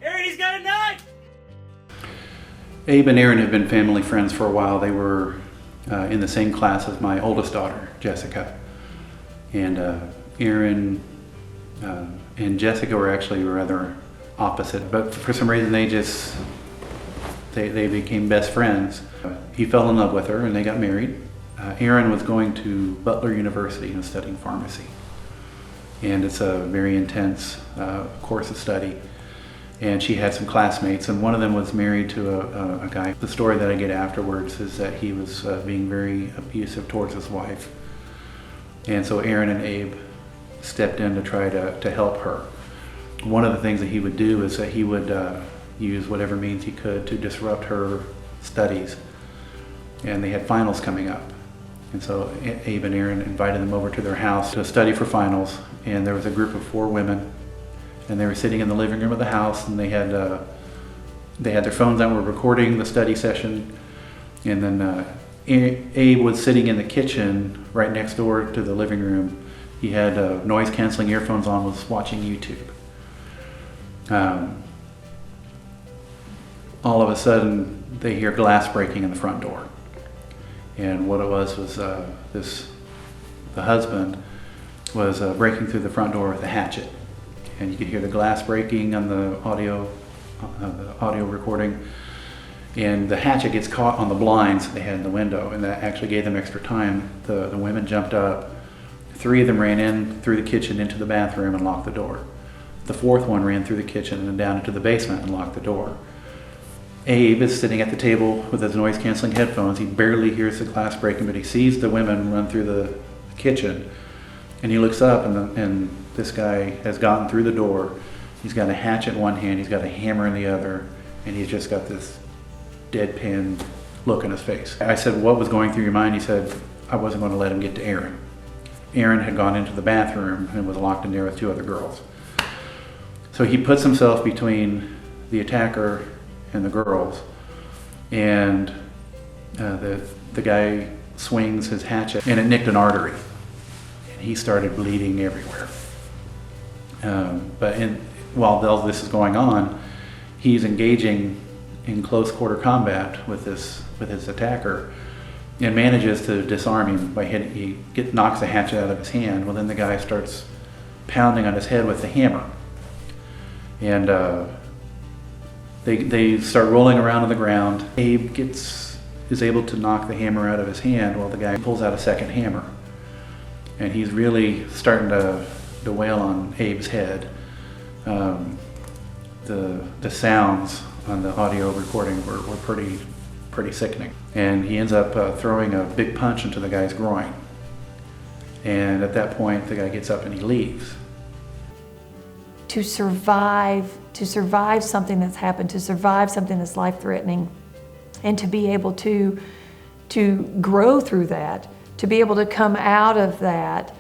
Erin, he's got a knife! Abe and Erin have been family friends for a while. They were in the same class as my oldest daughter, Jessica. And Erin and Jessica were actually rather opposite, but for some reason they became best friends. He fell in love with her and they got married. Erin was going to Butler University and studying pharmacy. And it's a very intense course of study. And she had some classmates, and one of them was married to a guy. The story that I get afterwards is that he was being very abusive towards his wife. And so Erin and Abe stepped in to try to help her. One of the things that he would do is that he would use whatever means he could to disrupt her studies. And they had finals coming up. And so Abe and Erin invited them over to their house to study for finals. And there was a group of 4 women, and they were sitting in the living room of the house, and they had their phones out, were recording the study session. And then Abe was sitting in the kitchen right next door to the living room. He had noise canceling earphones on, was watching YouTube. All of a sudden they hear glass breaking in the front door. And what it was the husband was breaking through the front door with a hatchet. And you could hear the glass breaking on the audio recording. And the hatchet gets caught on the blinds they had in the window, and that actually gave them extra time. The women jumped up. 3 of them ran in through the kitchen into the bathroom and locked the door. The 4th one ran through the kitchen and down into the basement and locked the door. Abe is sitting at the table with his noise-canceling headphones. He barely hears the glass breaking, but he sees the women run through the kitchen. And he looks up, and this guy has gotten through the door. He's got a hatchet in one hand, he's got a hammer in the other, and he's just got this deadpan look in his face. I said, what was going through your mind? He said, I wasn't going to let him get to Erin. Erin had gone into the bathroom and was locked in there with 2 other girls. So he puts himself between the attacker and the girls, and the guy swings his hatchet, and it nicked an artery, and he started bleeding everywhere. But while all this is going on, he's engaging in close quarter combat with his attacker, and manages to disarm him by hitting. He knocks the hatchet out of his hand. Well, then the guy starts pounding on his head with the hammer, and they start rolling around on the ground. Abe is able to knock the hammer out of his hand while the guy pulls out a second hammer, and he's really starting to wail on Abe's head. The sounds on the audio recording were pretty sickening. And he ends up throwing a big punch into the guy's groin. And at that point, the guy gets up and he leaves. To survive something that's happened, to survive something that's life-threatening, and to be able to grow through that, to be able to come out of that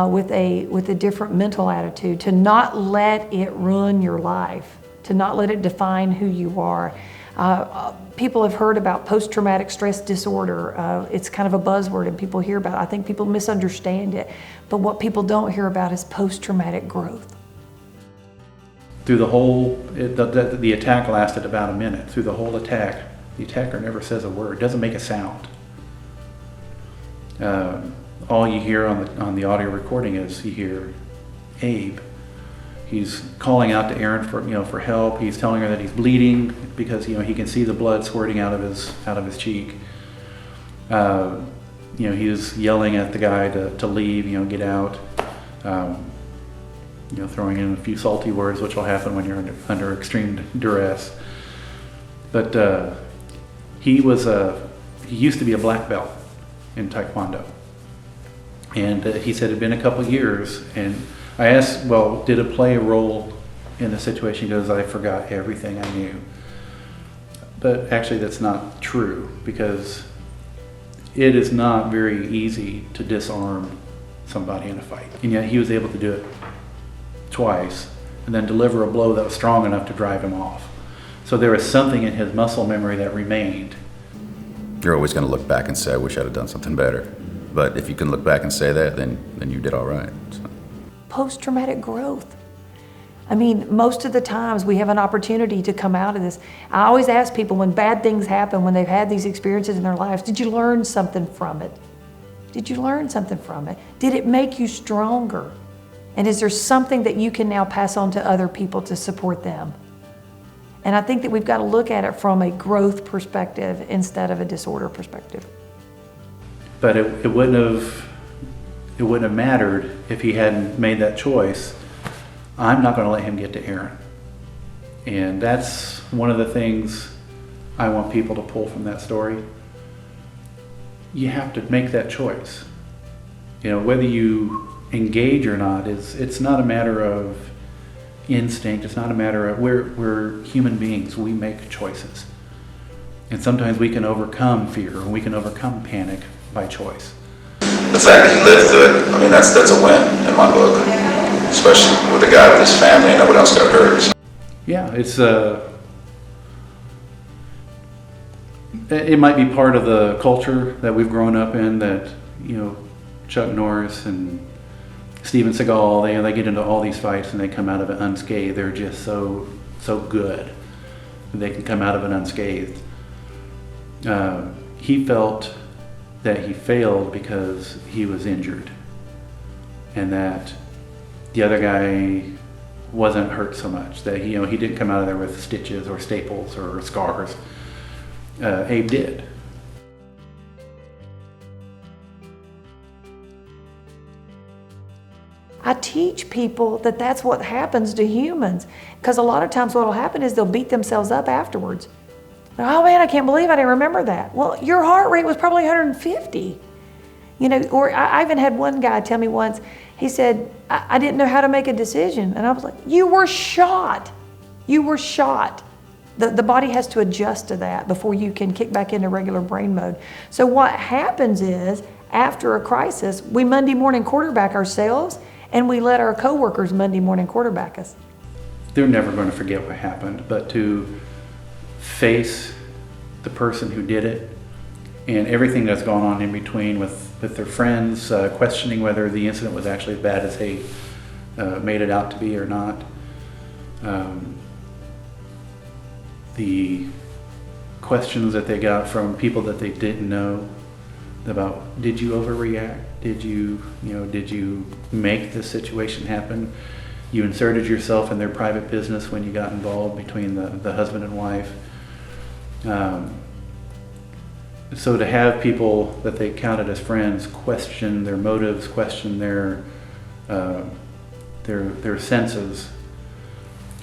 with a different mental attitude, to not let it ruin your life, to not let it define who you are. People have heard about post-traumatic stress disorder. It's kind of a buzzword and people hear about it. I think people misunderstand it. But what people don't hear about is post-traumatic growth. Through the whole, the attack lasted about a minute. Through the whole attack, the attacker never says a word, doesn't make a sound. All you hear on the audio recording is you hear Abe. He's calling out to Erin for help. He's telling her that he's bleeding because he can see the blood squirting out of his cheek. He was yelling at the guy to leave, get out. Throwing in a few salty words, which will happen when you're under extreme duress. But he used to be a black belt in Taekwondo. And he said it had been a couple years, and I asked, well, did it play a role in the situation? He goes, I forgot everything I knew. But actually that's not true, because it is not very easy to disarm somebody in a fight. And yet he was able to do it twice and then deliver a blow that was strong enough to drive him off. So there was something in his muscle memory that remained. You're always going to look back and say, I wish I'd have done something better. But if you can look back and say that, then you did all right. So. Post-traumatic growth. I mean, most of the times we have an opportunity to come out of this. I always ask people when bad things happen, when they've had these experiences in their lives, did you learn something from it? Did you learn something from it? Did it make you stronger? And is there something that you can now pass on to other people to support them? And I think that we've got to look at it from a growth perspective instead of a disorder perspective. But it wouldn't have mattered if he hadn't made that choice. I'm not going to let him get to Erin. And that's one of the things I want people to pull from that story. You have to make that choice. You know, whether you engage or not, it's not a matter of instinct. It's not a matter of, we're human beings. We make choices. And sometimes we can overcome fear, and we can overcome panic by choice. The fact that he lived through it, I mean, that's a win in my book. Especially with a guy with his family and nobody else got hurt. Yeah, it might be part of the culture that we've grown up in, that, you know, Chuck Norris and Steven Seagal, they get into all these fights and they come out of it unscathed. They're just so good. They can come out of it unscathed. He felt that he failed because he was injured, and that the other guy wasn't hurt so much, that he didn't come out of there with stitches or staples or scars. Abe did. I teach people that that's what happens to humans, because a lot of times what will happen is they'll beat themselves up afterwards. Oh man, I can't believe I didn't remember that. Well, your heart rate was probably 150. You know, or I even had one guy tell me once, he said, I didn't know how to make a decision. And I was like, you were shot. You were shot. The body has to adjust to that before you can kick back into regular brain mode. So what happens is, after a crisis, we Monday morning quarterback ourselves, and we let our coworkers Monday morning quarterback us. They're never going to forget what happened, but to face the person who did it and everything that's gone on in between with their friends, questioning whether the incident was actually as bad as they made it out to be or not. The questions that they got from people that they didn't know about, did you overreact? Did you make this situation happen? You inserted yourself in their private business when you got involved between the husband and wife. So to have people that they counted as friends question their motives, question their senses,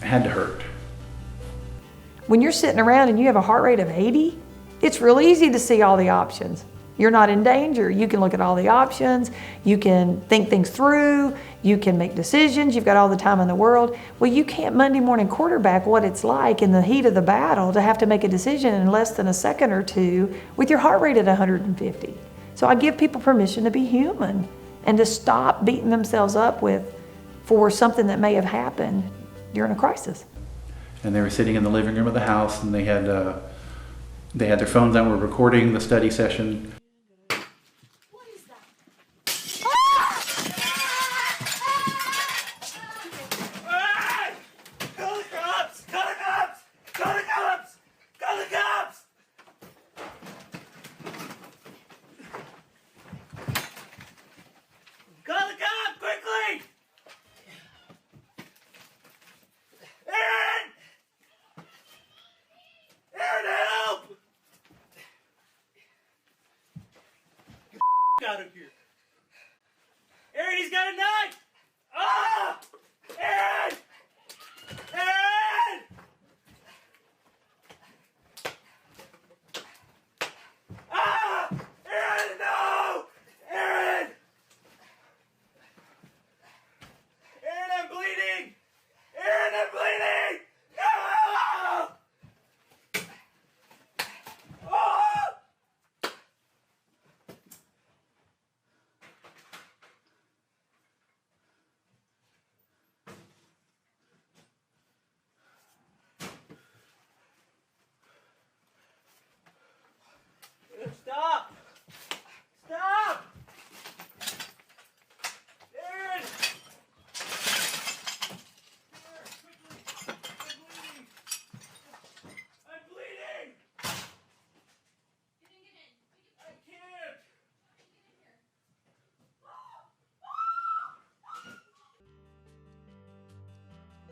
had to hurt. When you're sitting around and you have a heart rate of 80, it's real easy to see all the options. You're not in danger. You can look at all the options. You can think things through. You can make decisions. You've got all the time in the world. Well, you can't Monday morning quarterback what it's like in the heat of the battle to have to make a decision in less than a second or two with your heart rate at 150. So I give people permission to be human and to stop beating themselves up for something that may have happened during a crisis. And they were sitting in the living room of the house, and they had their phones out, were recording the study session. Out of here. Erin, he's got a knife! Ah! Erin! Erin! Ah! Erin, no! Erin! Erin, I'm bleeding! Erin, I'm bleeding! No! Oh!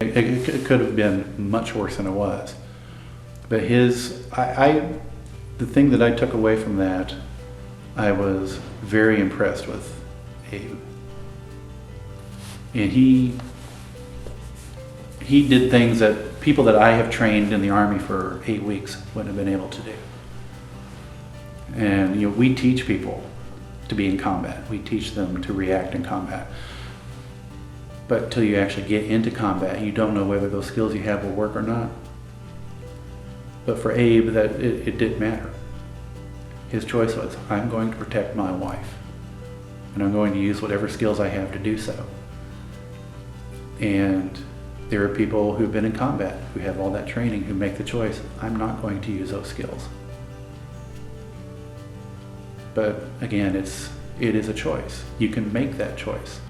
It could have been much worse than it was. But the thing that I took away from that, I was very impressed with Abe. And he did things that people that I have trained in the Army for 8 weeks wouldn't have been able to do. And we teach people to be in combat. We teach them to react in combat. But till you actually get into combat, you don't know whether those skills you have will work or not. But for Abe, it didn't matter. His choice was, I'm going to protect my wife, and I'm going to use whatever skills I have to do so. And there are people who've been in combat, who have all that training, who make the choice, I'm not going to use those skills. But again, it is a choice. You can make that choice.